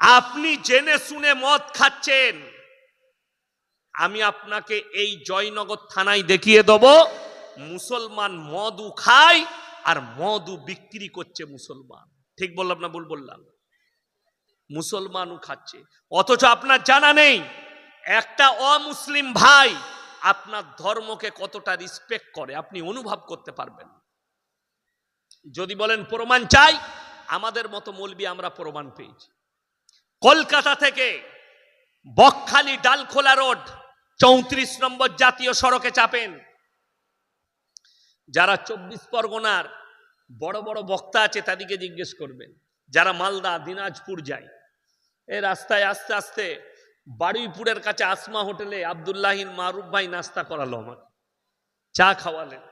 আপনি জেনে শুনে মদ খাচ্ছেন, আমি আপনাকে এই জয়নগর থানায় দেখিয়ে দেব মুসলমান মদও খায় আর মদও বিক্রি করছে মুসলমান। ঠিক বললাম না ভুল বললাম? মুসলমানও খাচ্ছে, অথচ আপনার জানা নেই একটা অমুসলিম ভাই আপনার ধর্মকে কতটা রেসপেক্ট করে আপনি অনুভব করতে পারবেন। যদি বলেন প্রমাণ চাই, আমাদের মতো মৌলবি আমরা প্রমাণ পেয়েছি। কলকাতা থেকে বকখালি ডালখোলা রোড 34 নম্বর জাতীয় সড়কে চাপেন, যারা 24 পরগনার বড় বড় বক্তা আছে তাদেরকে জিজ্ঞেস করবেন, যারা মালদা দিনাজপুর যায়, এই রাস্তায় আস্তে আস্তে বারুইপুরের কাছে আসমা হোটেলে আব্দুল্লাহিন মারুফ ভাই নাস্তা করালো, আমাকে চা খাওয়ালেন,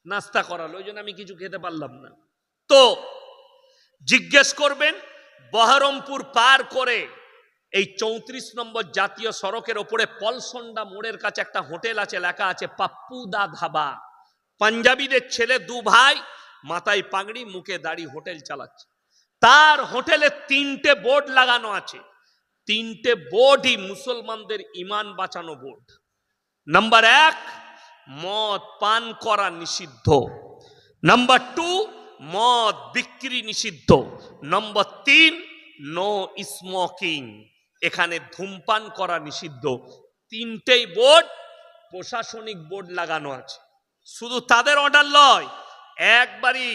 নাস্তা করালো, ওই জন্য আমি কিছু খেতে পারলাম না। তো জিজ্ঞেস করবেন বহরমপুর পার করে এই 34 নম্বর জাতীয় সড়কের ওপরে পলসন্ডা মোড়ের কাছে একটা হোটেল আছে, লেখা আছে পাপ্পুদা ধাবা। পাঞ্জাবিদের ছেলে দু ভাই, মাথায় পাগড়ি মুখে দাড়ি, হোটেল চালাচ্ছে। তার হোটেলে 3টে বোর্ড লাগানো আছে, 3টে বোর্ডই মুসলমানদের ইমান বাঁচানো বোর্ড। নাম্বার 1, মদ পান করা নিষিদ্ধ। নাম্বার 2, মদ বিক্রি নিষিদ্ধ। নম্বর 3, নো স্মোকিং, এখানে ধূমপান করা নিষিদ্ধ। 3টেই বোর্ড প্রশাসনিক বোর্ড লাগানো আছে। শুধু তাদের অর্ডার নয়, একবারই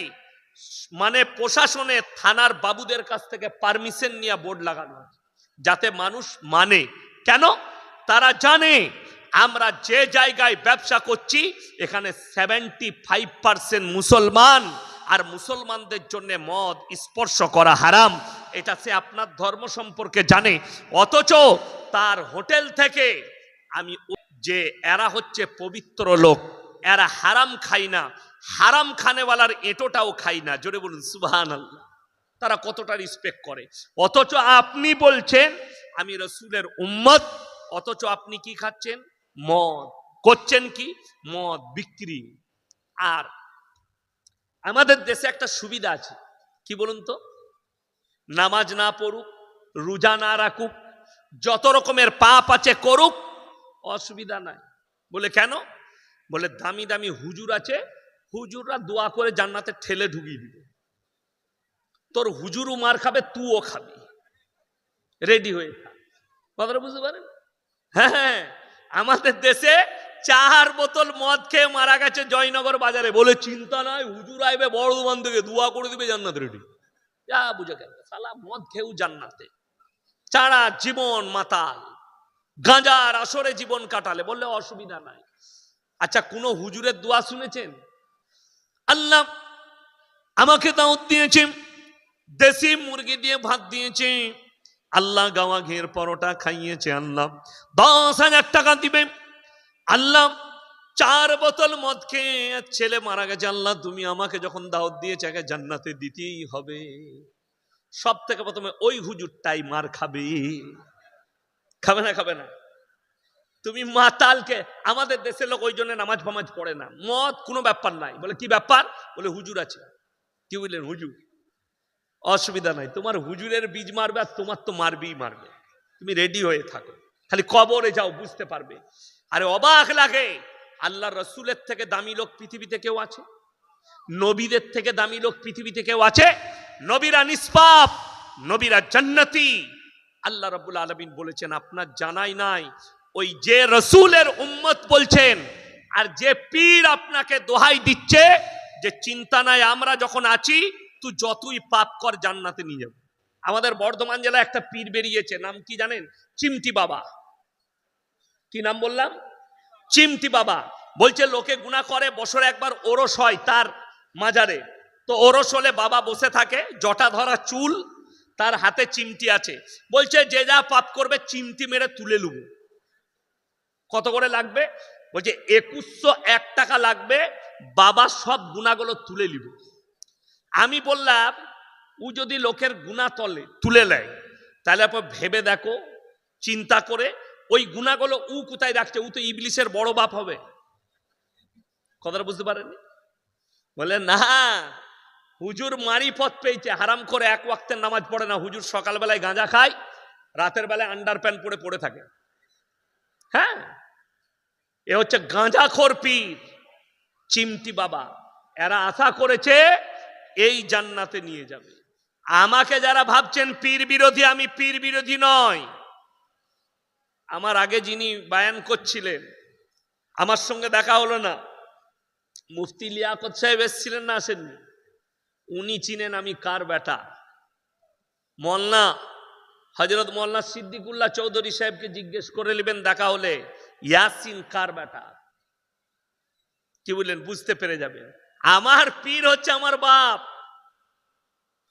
মানে প্রশাসনের থানার বাবুদের কাছ থেকে পারমিশন নিয়ে বোর্ড লাগানো আছে, যাতে মানুষ মানে। কেন? তারা জানে আমরা যে জায়গায় ব্যবসা করছি এখানে 75% মুসলমান, আর মুসলমানদের জন্য মদ স্পর্শ করা হারাম, এটা সে আপনার ধর্ম সম্পর্কে জানে। অথচ তার হোটেল থেকে আমি যে এরা হচ্ছে পবিত্র লোক, এরা হারাম খায় না, হারাম খানেওয়ালার এঁটোটাও খায় না। জোরে বলুন সুবহানাল্লাহ। তারা কতটা রেসপেক্ট করে। অথচ আপনি বলছেন আমি রাসূলের উম্মত, অথচ আপনি কি খাচ্ছেন? মদ। করছেন কি? মদ বিক্রি। আর আমাদের দেশে একটা সুবিধা আছে, কি বলুন তো? নামাজ না পড়ুক, রোজা না রাখুক, যত রকমের পাপ আছে করুক, অসুবিধা নাই। বলে কেন? বলে দামি দামি হুজুর আছে, হুজুররা দোয়া করে জান্নাতে ঠেলে ঢুকিয়ে দিবে। তোর হুজুরও মার খাবে, তুইও খাবি, রেডি হয়ে থাক। কথাটা বুঝতে পারেন? হ্যাঁ, আমাদের দেশে 4 বোতল মদ খেয়ে মারা গেছে জয়নগর বাজারে। বলে চিন্তা নাই, হুজুর আইবে বর্ধমান থেকে দোয়া করে দিবে, জান্নাত রেডি। যা বুঝে গেল, শালা মদ খেয়েও জান্নাতে। সারা জীবন মাতাল, গাঁজার আসরে জীবন কাটালে, বললে অসুবিধা নাই। আচ্ছা, কোন হুজুরের দোয়া শুনেছেন? আল্লাহ আমাকে দাওয়াত দিয়েছে, দেশি মুরগি দিয়ে ভাত দিয়েছে, আল্লাহ গাওয়া ঘের পরোটা খাইয়েছে, আল্লাহ 10,000 টাকা দিবে, আল্লাহ 4 বোতল মদ খেয়ে ছেলে মারা গেছে, আল্লাহ তুমি আমাকে যখন দাওয়াত দিয়েছে আগে জান্নাতে দিতেই হবে। সব থেকে প্রথমে ওই হুজুরটাই মার খাবে। খাবে না? খাবে না? তুমি মাতালকে, আমাদের দেশের লোক ওই জন্য নামাজ ফামাজ পড়ে না, মদ কোনো ব্যাপার নাই। বলে কি ব্যাপার? বলে হুজুর আছে। কি বললেন? হুজুর। অসুবিধা নাই, তোমার হুজুরের বীজ মারবে আর তোমার তো মারবেই মারবে, তুমি রেডি হয়ে থাকো, খালি কবরে যাও, বুঝতে পারবে। আরে অবাক লাগে, আল্লাহ রসুলের থেকে দামি লোক পৃথিবীতে কেউ আছে? নবীদের থেকে দামি লোক পৃথিবীতে কেউ আছে? নবীরা নিষ্পাপ, নবীরা জান্নাতি। আল্লাহ রাব্বুল আলামিন বলেছেন আপনার জানাই নাই, ওই যে রসুলের উম্মত বলছেন আর যে পীর আপনাকে দোহাই দিচ্ছে যে চিন্তা নাই আমরা যখন আছি তুই যতই পাপ কর জান্নাতে নিয়ে যাবে। আমাদের বর্ধমান জেলায় একটা পীর বেরিয়েছে, নাম কি জানেন? চিমটি বাবা। কি নাম বললাম? চিমটি বাবা। বলছে লোকে গুনাহ করে, বছরে একবার ওরস হয় তার মাজারে, তো ওরস হলে বাবা বসে থাকে, জটা ধরা চুল, তার হাতে চিমটি আছে, বলছে যে যা পাপ করবে চিমটি মেরে তুলে লুব। কত করে লাগবে? বলছে 2101 টাকা লাগবে, বাবা সব গুনাহগুলো তুলে নিব। আমি বললাম ও যদি লোকের গুনাহ তুলে নেয় তাহলে আপনি ভেবে দেখো, চিন্তা করে ওই গুনাহগুলো ও কোথায় রাখছে? ও তো ইবলিসের বড় বাপ হবে। কথাটা বুঝতে পারেননি? বলে না, হুজুর মারিফত পেয়েছে, হারাম করে 1 ওয়াক্তের নামাজ পড়ে না, হুজুর সকালবেলায় গাঁজা খায়, রাতের বেলায় আন্ডার প্যান্ট পরে পড়ে থাকে। হ্যাঁ, এ হচ্ছে গাঁজাখোর পীর, চিমটি বাবা। এরা আশা করেছে এই জান্নাতে নিয়ে যাবে। আমাকে যারা ভাবছেন পীর বিরোধী, আমি পীর বিরোধী নয়। আমার আগে যিনি বায়ান করছিলেন, আমার সঙ্গে দেখা হলো না, মুফতি লিয়াকত সাহেব এসেছিলেন না, আসেননি? উনি চিনেন আমি কার বেটা। মোল্লা হযরত মোল্লা সিদ্দিকুল্লাহ চৌধুরী সাহেবকে জিজ্ঞেস করে নেবেন দেখা হলে, ইয়াসিন কার বেটা। কি বললেন? বুঝতে পেরে যাবেন। আমার পীর হচ্ছে আমার বাপ।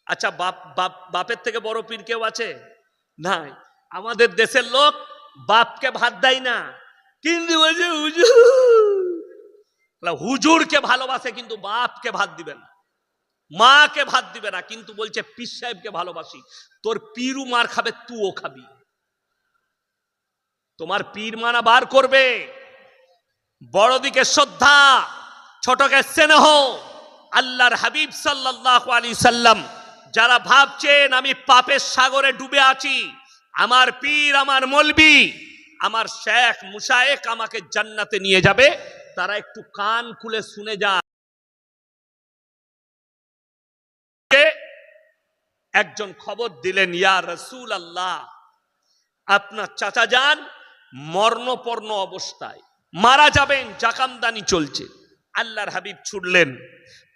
আচ্ছা, বাপের থেকে বড় পীর কেউ আছে? নাই। আমাদের দেশের লোক বাপকে ভাত দেয় না, কিন্তু বলছে হুজুর। হুজুরকে ভালোবাসে কিন্তু বাপকে ভাত দিবে না, মাকে ভাত দিবে না, কিন্তু বলছে পীর সাহেবকে ভালোবাসি। তোর পীরু মার খাবে, তুও খাবি। তোমার পীর মানা বার করবে। বড়দিকে শ্রদ্ধা, ছোটকে স্নেহ। আল্লাহর হাবিব সাল্লাল্লাহু আলাইহি সাল্লাম, যারা ভাবছেন আমি পাপের সাগরে ডুবে আছি, আমার পীর, আমার মলবি, আমার শেখ মুশায়েখ আমাকে জান্নাতে নিয়ে যাবে, তারা একটু কান খুলে শুনে যান। একজন খবর দিলেন, ইয়া রাসূলুল্লাহ, আপনার চাচা যান মরণপর্ণ অবস্থায়, মারা যাবেন, জাকামদানি চলছে। আল্লাহর হাবিব ছুটলেন,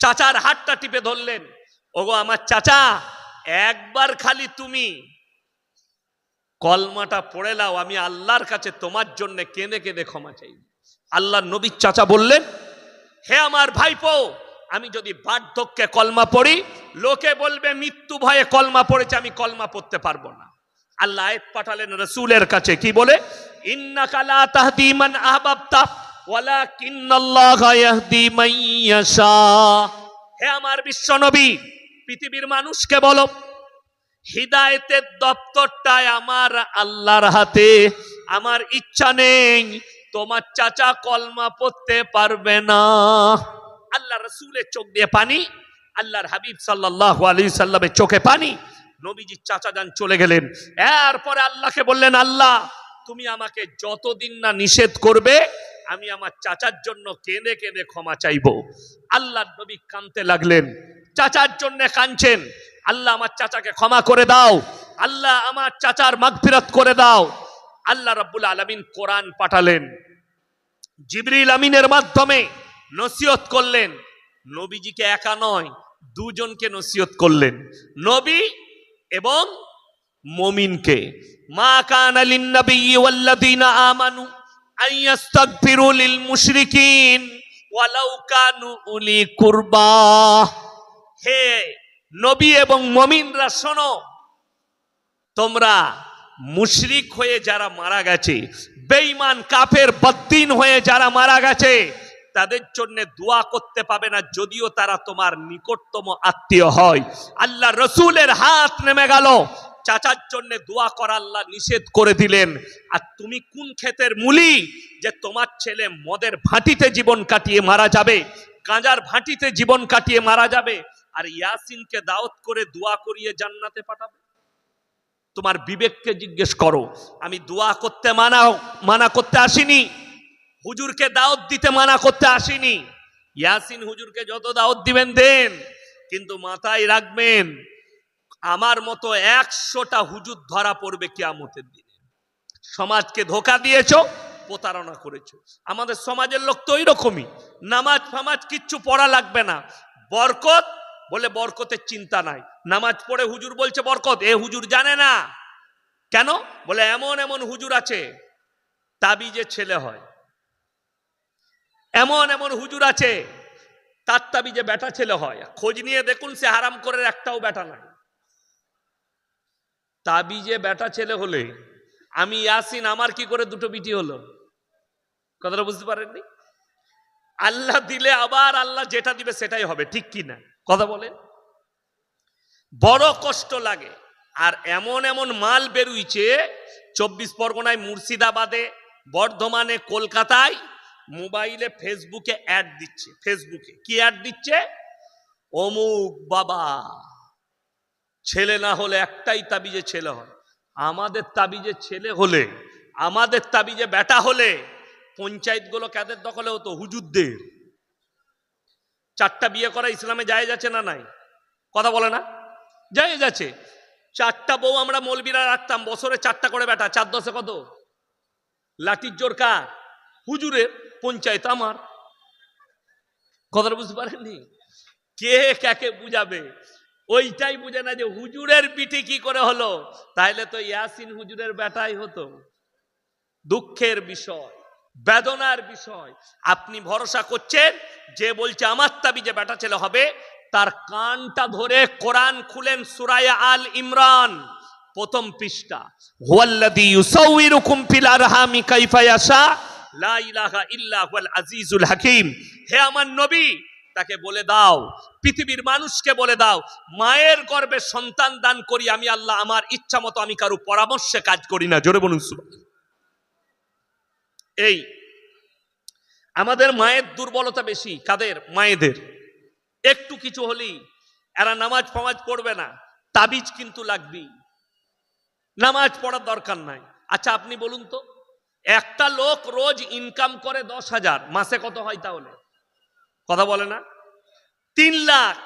চাচার হাতটা টিপে ধরলেন। ওগো আমার চাচা, একবার খালি তুমি কলমাটা পড়ে নাও, আমি আল্লাহর কাছে তোমার জন্য কেঁদে কেঁদে ক্ষমা চাই। আল্লাহর নবীর চাচা বললেন, হে আমার ভাইপো, আমি যদি বার্ধক্যে কলমা পড়ি, লোকে বলবে মৃত্যু ভয়ে কলমা পড়েছে, আমি কলমা পড়তে পারবো না। আল্লাহ আয়াত পাঠালেন রাসূলের কাছে, কি বলে? ইন্নাকা লা তাহদি মান আহবাবতা ওয়ালাকিন্নাল্লাহা ইয়াহদি মান ইয়াশা। হে আমার বিশ্ব নবী, পৃথিবীর মানুষকে বলো, হিদায়েতের দপ্তরটায় আমার আল্লাহর হাতে। আমার ইচ্ছা নেই তোমার চাচা কলমা পড়তে পারবে না। আল্লাহ রাসূলের চোখ দিয়ে পানি, আল্লাহর হাবিব সাল্লাল্লাহু আলাইহি সাল্লামের চোখে পানি। নবীজির চাচা যান চলে গেলেন। এরপরে আল্লাহকে বললেন, আল্লাহ তুমি আমাকে যতদিন না নিষেধ করবে, আমি আমার চাচার জন্য কেঁদে কেঁদে ক্ষমা চাইবো। আল্লাহর নবী কাঁদতে লাগলেন, চাচার জন্য কাঁদছেন। আল্লাহ আমার চাচাকে ক্ষমা করে দাও, আল্লাহ আমার চাচার মাগফিরাত করে দাও। আল্লাহ রাব্বুল আলামিন কোরআন পাঠালেন, জিবরিল আমিনের মাধ্যমে নসিহত করলেন। নবীজিকে একা নয়, দুজনকে নসিহত করলেন, নবী এবং মুমিনকে। মা কানা লিন নাবিয়্যি ওয়াল্লাযীনা আমানু আইয়াস্তাগফিরু লিল মুশরিকিন ওয়ালাউ কানু উলি কুরবা। হে নবী এবং মুমিনরা শোনো, তোমরা মুশরিক হয়ে যারা মারা গেছে, বেঈমান কাফের বদ্দিন হয়ে যারা মারা গেছে, তাদের জন্য দোয়া করতে পাবে না, যদিও তারা তোমার নিকটতম আত্মীয় হয়। আল্লাহ রসুলের হাত নেমে গেল, চাচার জন্য দোয়া করা আল্লাহ নিষেধ করে দিলেন। আর তুমি কোন ক্ষেতের মূলি যে তোমার ছেলে মদের ভাটিতে জীবন কাটিয়ে মারা যাবে, গাঁজার ভাটিতে জীবন কাটিয়ে মারা যাবে, আর ইয়াসিনকে দাওয়াত করে দোয়া করিয়ে জান্নাতে পাঠাবে? তোমার বিবেককে জিজ্ঞেস করো। আমি দোয়া করতে মানা করতে আসিনি, হুজুরকে দাওয়াত দিতে মানা করতে আসিনি। ইয়াসিন হুজুরকে যত দাওয়াত দিবেন দেন, কিন্তু মাথায় রাখবেন আমার মতো 100টা হুজুর ধরা পড়বে কিয়ামতের দিনে। সমাজকে ধোঁকা দিয়েছো, প্রতারণা করেছো। আমাদের সমাজের লোক তো ওইরকমই, নামাজ ফামাজ কিচ্ছু পড়া লাগবে না, বরকত বলে বরকতের চিন্তা নাই। নামাজ পড়ে হুজুর বলছে বরকত, এ হুজুর জানে না। কেন? বলে এমন এমন হুজুর আছে তাবিজে ছেলে হয়, এমন এমন হুজুর আছে তার তাবিজে বেটা ছেলে হয়। খোঁজ নিয়ে দেখুন, সে হারাম করে একটাও বেটা নাই। তাবিজে বেটা ছেলে হলে আমি ইয়াসিন, আমার কি করে দুটো বিটি হলো? কথাটা বুঝতে পারেননি? আল্লাহ দিলে আবার আল্লাহ যেটা দিবে সেটাই হবে, ঠিক কি না? কথা বলেন। বড় কষ্ট লাগে। আর এমন এমন মাল বেরুইছে 24 পরগনায়, মুর্শিদাবাদে, বর্ধমানে, কলকাতায়, মোবাইলে ফেসবুকে অ্যাড দিচ্ছে। ফেসবুকে কি অ্যাড দিচ্ছে? অমুক বাবা ছেলে না হলে একটাই তাবিজে ছেলে হয়। আমাদের তাবিজে ছেলে হলে, আমাদের তাবিজে বেটা হলে পঞ্চায়েতগুলো কাদের দখলে হতো? হুজুরদের। 4টা বিয়ে করা ইসলামে জায়েজ আছে না নাই? কথা বলে না? জায়েজ আছে। 4টা বউ আমরা মৌলবীরা রাখতাম, বছরে 4টা করে বেটা, 4 10 কত? লাঠির জোর কার? হুজুরের। পঞ্চায়েত আমার। কথাটা বুঝতে পারেননি? কে কাকে বুঝাবে? ওইটাই বুঝে না যে হুজুরের পিঠে কি করে হলো, তাইলে তো ইয়াসিন হুজুরের বেটাই হতো। দুঃখের বিষয়, বেদনার বিষয়। আপনি ভরসা করছেন, যে বলছে আমার তাবিজে বেটা ছেলে হবে, তার কানটা ধরে কোরআন খুলেন, সূরা আল ইমরান প্রথম পৃষ্ঠা, হুয়াল্লাযী ইউসাউইরুকুম ফিল আরহামি কাইফা ইয়াশা লা ইলাহা ইল্লা হুয়াল আজিজুল হাকীম। হে আমার নবী, তাকে বলে দাও, পৃথিবীর মানুষকে বলে দাও, মায়ের গর্ভে সন্তান দান করি আমি আল্লাহ, আমার ইচ্ছা মতো, আমি কারো পরামর্শে কাজ করি না। জোরে বলুন সুবহানাল্লাহ। এই আমাদের মায়ের দুর্বলতা বেশি। কাদের? মায়েদের। একটু কিছু হলেই এরা নামাজ ফামাজ পড়বে না, তাবিজ কিন্তু লাগবেই। নামাজ পড়ার দরকার নাই। আচ্ছা আপনি বলুন তো, একটা লোক রোজ ইনকাম করে 10,000, মাসে কত হয় তাহলে? কথা বলে না? 3 লাখ।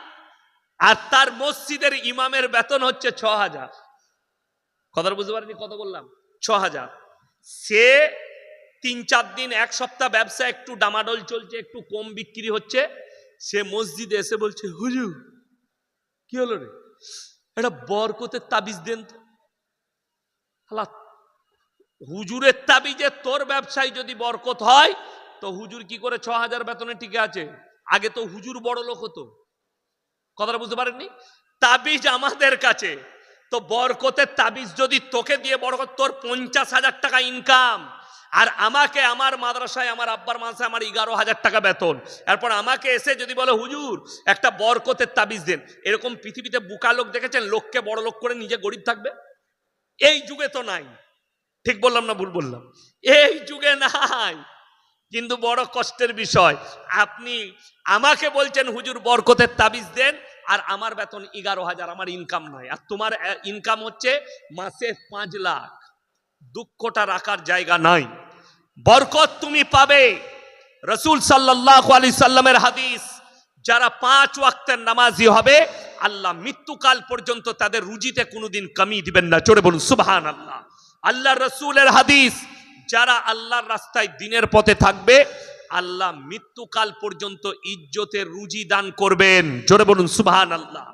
আর তার মসজিদের ইমামের বেতন হচ্ছে 6,000। কথা বুঝতে পারেনি? কত বললাম? 6,000। সে 3-4 দিন, 1 সপ্তাহ ব্যবসা একটু ডামাডোল চলছে, একটু কম বিক্রি হচ্ছে, সে মসজিদে এসে বলছে, হুজুর কি হলো রে, এটা বরকতের তাবিজ দেন তো। হুজুরের তাবিজে তোর ব্যবসায় যদি বরকত হয়, তো হুজুর কি করে 6,000 বেতনে টিকে আছে? আগে তো হুজুর বড় লোক হতো। কথাটা বুঝতে পারেননি? তাবিজ আমাদের কাছে, তো বরকতের তাবিজ যদি তোকে দিয়ে বরকত, তোর 50,000 টাকা ইনকাম, আর আমাকে আমার মাদ্রাসায়, আমার আব্বার মাদ্রাসায় আমার 11,000 টাকা বেতন, এরপর আমাকে এসে যদি বলে হুজুর একটা বরকতের তাবিজ দেন, এরকম পৃথিবীতে বুকা লোক দেখেছেন? লোককে বড় লোক করে নিজে গরিব থাকবে? এই যুগে তো নাই। ঠিক বললাম না ভুল বললাম? এই যুগে নাই। কিন্তু বড় কষ্টের বিষয়, আপনি আমাকে বলছেন হুজুর বরকতের তাবিজ দেন, আর আমার বেতন 11,000, আমার ইনকাম নাই, আর তোমার ইনকাম হচ্ছে মাসে 5 লাখ। দুঃখটা রাখার জায়গা নাই। বরকত তুমি পাবে। রাসূল সাল্লাল্লাহু আলাইহি সাল্লামের হাদিস, যারা 5 ওয়াক্তের নামাজি হবে, আল্লাহ মৃত্যুকাল পর্যন্ত তাদের রুজিতে কোনোদিন কমি দিবেন না। জোরে বলুন সুবহানাল্লাহ। আল্লাহ রাসূলের হাদিস, যারা আল্লাহর রাস্তায় দিনের পথে থাকবে, আল্লাহ মৃত্যুকাল পর্যন্ত ইজ্জতের রুজি দান করবেন। জোরে বলুন সুবহানাল্লাহ।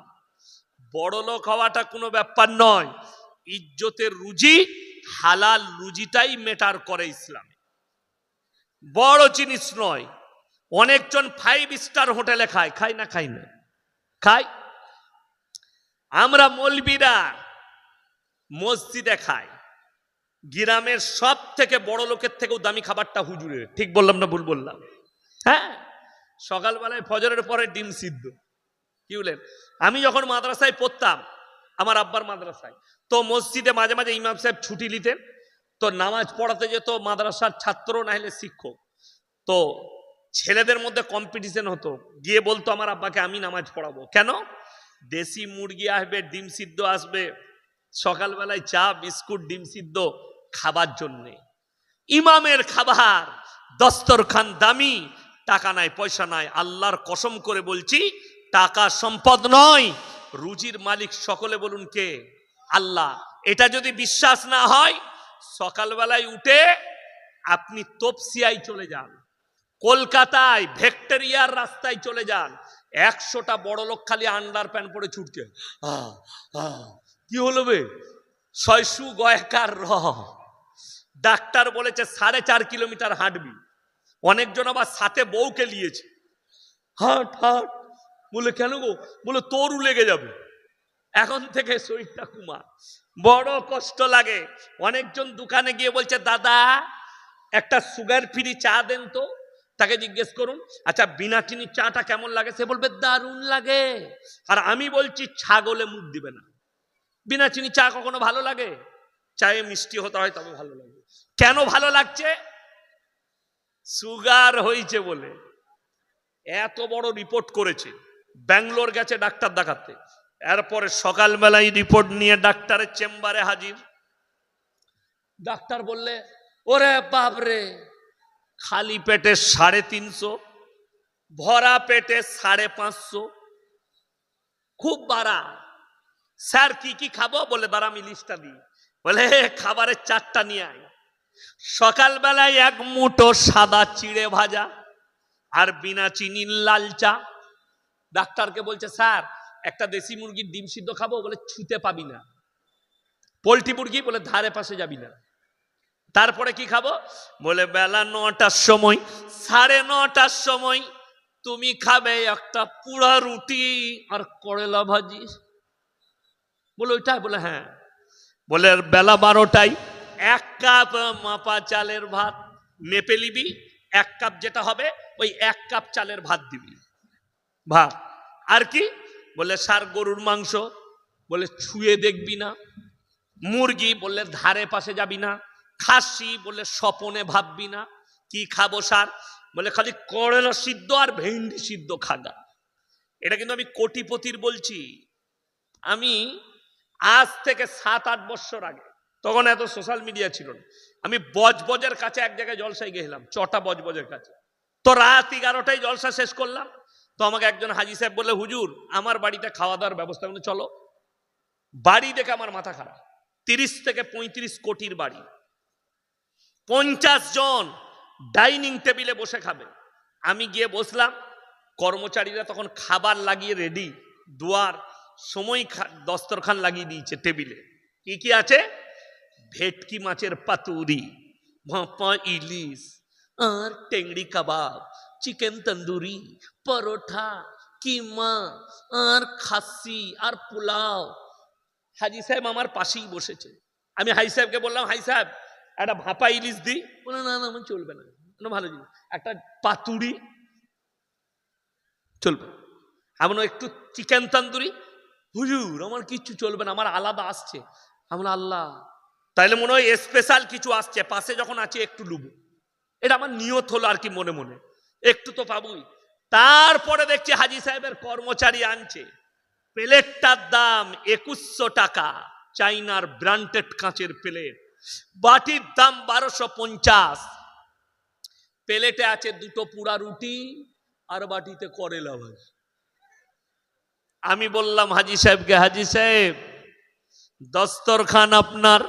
বড় লোক হওয়াটা কোনো ব্যাপার নয়, ইজ্জতের রুজি, হালাল রুজিটাই মেটার করে ইসলামে, বড় জিনিস নয়। অনেকজন 5 স্টার হোটেলে খায়, খায় না? খায় না? খায়। আমরা মৌলবীরা মসজিদে খাই। গ্রামের সব থেকে বড় লোকের থেকেও দামি খাবারটা হুজুরের। ঠিক বললাম না ভুল বললাম? হ্যাঁ, সকালবেলায় ফজরের পরে ডিম সিদ্ধ। কি বলেন? আমি যখন মাদ্রাসায় পড়তাম, আমার আব্বার মাদ্রাসায়, তো মসজিদে মাঝে মাঝে ইমাম সাহেব ছুটি নিতেন, তো নামাজ পড়াতে যেত মাদ্রাসার ছাত্র না হলে শিক্ষক, তো ছেলেদের মধ্যে কম্পিটিশন হতো, গিয়ে বলতো আমার আব্বাকে আমি নামাজ পড়াবো। কেন? দেশি মুরগি আসবে, ডিম সিদ্ধ আসবে, সকালবেলায় চা বিস্কুট ডিম সিদ্ধ খাবার জন্যে। ইমামের খাবার, দস্তরখান দামি, টাকা নাই পয়সা নাই। আল্লাহর কসম করে বলছি, টাকা সম্পদ নয়, রুজির মালিক সকলে বলুন কে? আল্লাহ। এটা যদি বিশ্বাস না হয়, সকালবেলায় উঠে আপনি তপসিয়ায় চলে যান, কলকাতায় ভিক্টোরিয়ার রাস্তায় চলে যান, 100টা বড় লোক খালি আন্ডার প্যান্ট পরে ছুটছে। কি হলো বে? ছয়শু গয়কার র। ডাক্তার বলেছে 4.5 কিলোমিটার হাঁটবি। অনেকজন আবার সাথে বউকে নিয়েছে, হাঁট হাঁট। বলে কেন গো? বলে তোরও লেগে যাবে, এখন থেকে শরীরটা কুমা। বড় কষ্ট লাগে। অনেকজন দোকানে গিয়ে বলছে, দাদা একটা সুগার ফ্রি চা দেন তো। তাকে জিজ্ঞেস করুন, আচ্ছা বিনা চিনির চাটা কেমন লাগে? সে বলবে দারুণ লাগে। আর আমি বলছি ছাগলে মুখ দিবে না। বিনা চিনি চা কখনো ভালো লাগে? চায়ে মিষ্টি হতে হয় তবে ভালো লাগে। কেন ভালো লাগছে? সুগার হয়েছে বলে। এত বড় রিপোর্ট করেছে, ব্যাঙ্গালোর গেছে ডাক্তার দেখাতে, এরপরে সকালবেলায় রিপোর্ট নিয়ে ডাক্তারের চেম্বারে হাজির। ডাক্তার বললে ওরে বাপরে, খালি পেটে 350, ভরা পেটে 550, খুব বাড়া। স্যার কি কি খাবো? বলে দাঁড়া আমি লিস্টটা দিই। বলে খাবারের 4টা নিয়ে আয়। সকালবেলায় 1 মুঠো সাদা চিড়ে ভাজা আর বিনা চিনির লাল চা। ডাক্তারকে বলছে স্যার একটা দেশি মুরগির ডিম সিদ্ধ খাবো? বলে ছুতে পাবি না। পোলট্রি মুরগি? বলে ধারে পাশে যাবি না। তারপরে কি খাবো? বলে বেলা 9টার সময়, 9:30টার সময় তুমি খাবে একটা পুরা রুটি আর করলা ভাজি। বলে ওইটাই? বলে হ্যাঁ। বলে বেলা 12টায় 1 কাপ মাপা চালের ভাত মেপে নিবি, 1 কাপ যেটা হবে ওই 1 কাপ চালের ভাত দিবি, ভাত। আর কি? বলে স্যার গরুর মাংস? বলে ছুঁয়ে দেখবি না। মুরগি? বললে ধারে পাশে যাবি না। খাসি? বলে স্বপনে ভাববি না। কি খাবো স্যার? বলে খালি করলা সিদ্ধ আর ভেন্ডি সিদ্ধ খাগা। এটা কিন্তু আমি কোটিপতির বলছি। আমি আজ থেকে 7-8 বছর আগে, তখন এত সোশ্যাল মিডিয়া ছিল না, আমি বজবজের কাছে এক জায়গায় জলসায় গেলাম, চটা বজবজের কাছে। তো রাত 11টায় জলসা শেষ করলাম। তো আমাকে একজন হাজি সাহেব বললে হুজুর আমার বাড়িতে খাওয়া দাওয়ার ব্যবস্থা, চলো। বাড়ি দেখে আমার মাথা খারাপ। 30 থেকে 35 কোটির বাড়ি, 50 জন ডাইনিং টেবিলে বসে খাবে। আমি গিয়ে বসলাম, কর্মচারীরা তখন খাবার লাগিয়ে রেডি, দুয়ার সময় দস্তরখান লাগিয়ে দিয়েছে টেবিলে। কি কি আছে? ভেটকি মাছের পাতুরি, ভাপা ইলিশ আর টেংড়ি কাবাব, চিকেন তন্দুরি, পরোটা, কিমা আর খাসি আর পোলাও। হাজি সাহেব আমার পাশেই বসেছে। আমি হাজি সাহেবকে বললাম হাজি সাহেব একটা ভাপা ইলিশ দিই। বলে না না আমার চলবে না, ভালো জিনিস, একটা পাতুরি চলবে। এমন একটু চিকেন তন্দুরি। হুজুর আমার কিচ্ছু চলবে না, আমার আলাদা আসছে। আমরা আল্লাহ, তাইলে মনে হয় স্পেশাল কিছু আসছে, পাশে যখন আছে একটু লুবো। এটা আমার নিয়ত হলো আর কি, মনে মনে একটু তো পাবই। তারপরে দেখছি হাজি সাহেবের কর্মচারী আনছে, প্লেটটার দাম 2100 টাকা, চাইনার ব্র্যান্ডেড কাঁচের প্লেট। বাটির দাম 1250। প্লেটে আছে 2টো পুরা রুটি আর বাটিতে করেলা ভাজি। আমি বললাম হাজি সাহেবকে, হাজি সাহেব দস্তরখান আপনার,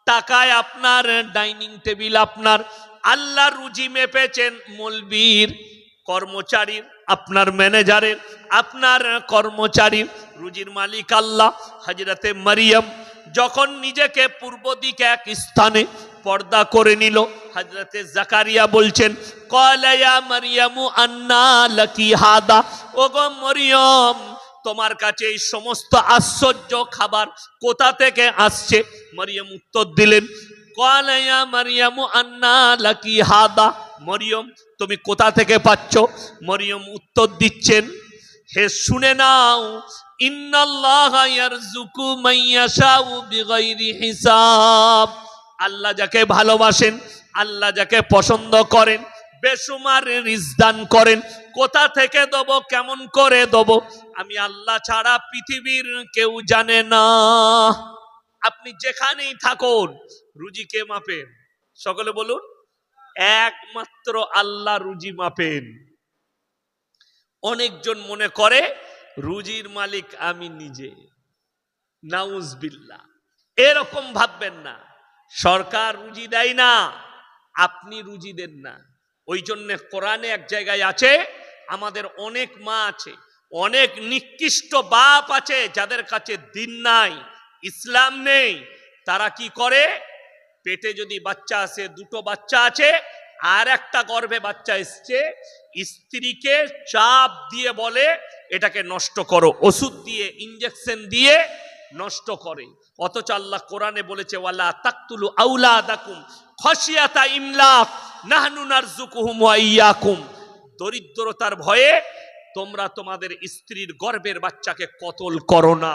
টাকায় আপনার, ডাইনিং টেবিল আপনার, আল্লাহ রুজি মেপেছেন মৌলবীর, কর্মচারীর, আপনার ম্যানেজারের, আপনার কর্মচারীর, রুজির মালিক আল্লাহ। হযরতে মারিয়াম যখন নিজেকে পূর্ব দিকে এক স্থানে পর্দা করে নিল, হযরতে জাকারিয়া বলছেন ক্বালা ইয়া মারইয়ামু আন্না লাকি হাদা, ওগো মরিয়ম তোমার কাছে এই সমস্ত আশ্চর্য খাবার কোথা থেকে আসছে? মরিয়ম উত্তর দিলেন ক্বালা ইয়া মারইয়ামু আন্না লাকি হাদা, মরিয়ম তুমি কোথা থেকে পাচ্ছ? মরিয়ম উত্তর দিচ্ছেন, হে শুনে নাও, ইন্নাল্লাহা ইয়ারযুকু মান ইয়াশাউ বিগাইরি হিসাব, আল্লাহ যাকে ভালোবাসেন, আল্লাহ যাকে পছন্দ করেন, বেসুমার রিজক দান করেন। কোথা থেকে দেব, কেমন করে দেব, আমি আল্লাহ ছাড়া পৃথিবীর কেউ জানে না। আপনি যেখানেই থাকুন রুজি কে মাপেন? সকলে বলুন, একমাত্র আল্লাহ রুজি মাপেন। অনেকজন মনে করে রুজির মালিক আমি নিজে। নাউজুবিল্লাহ, এরকম ভাববেন না। সরকার রুজি দেয় না, আপনি রুজি দেন না। ওই জন্য কোরআনে এক জায়গায় আছে, আমাদের অনেক মা আছে, অনেক নিকৃষ্ট বাপ আছে যাদের কাছে দিন নাই, ইসলাম নেই। তারা কি করে? পেটে যদি বাচ্চা আসে, 2টো বাচ্চা আছে আর একটা গর্ভে বাচ্চা এসছে, স্ত্রীকে চাপ দিয়ে বলে এটাকে নষ্ট করো, ওষুধ দিয়ে, ইনজেকশন দিয়ে নষ্ট করে। অথচ আল্লাহ কোরআনে বলেছে ওয়ালা তাকতুলু আওলাদাকুম খাশিয়াতা ইমলাক নাহনু নারযুকুহুম ওয়া ইয়্যাকুম, দরিদ্রতার ভয়ে তোমরা তোমাদের স্ত্রীর গর্ভের বাচ্চাকে কতল করো না।